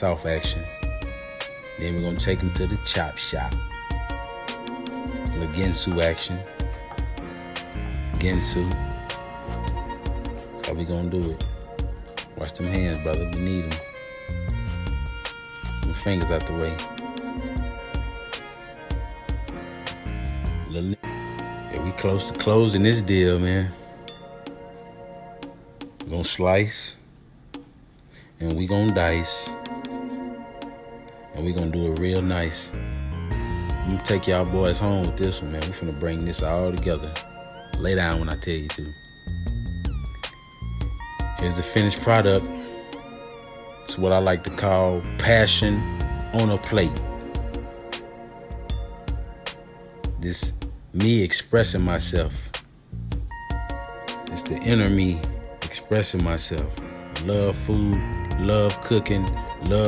off action. Then we're gonna take them to the chop shop. The Gensu action. Gensu. How we gonna do it? Watch them hands, brother. We need them. Them fingers out the way. Yeah, we close to closing this deal, man. We're gonna slice. And we gonna dice. And we gonna do it real nice. I'm gonna take y'all boys home with this one, man. We finna bring this all together. Lay down when I tell you to. Here's the finished product. It's what I like to call passion on a plate. This me expressing myself. It's the inner me expressing myself. Love food, love cooking, love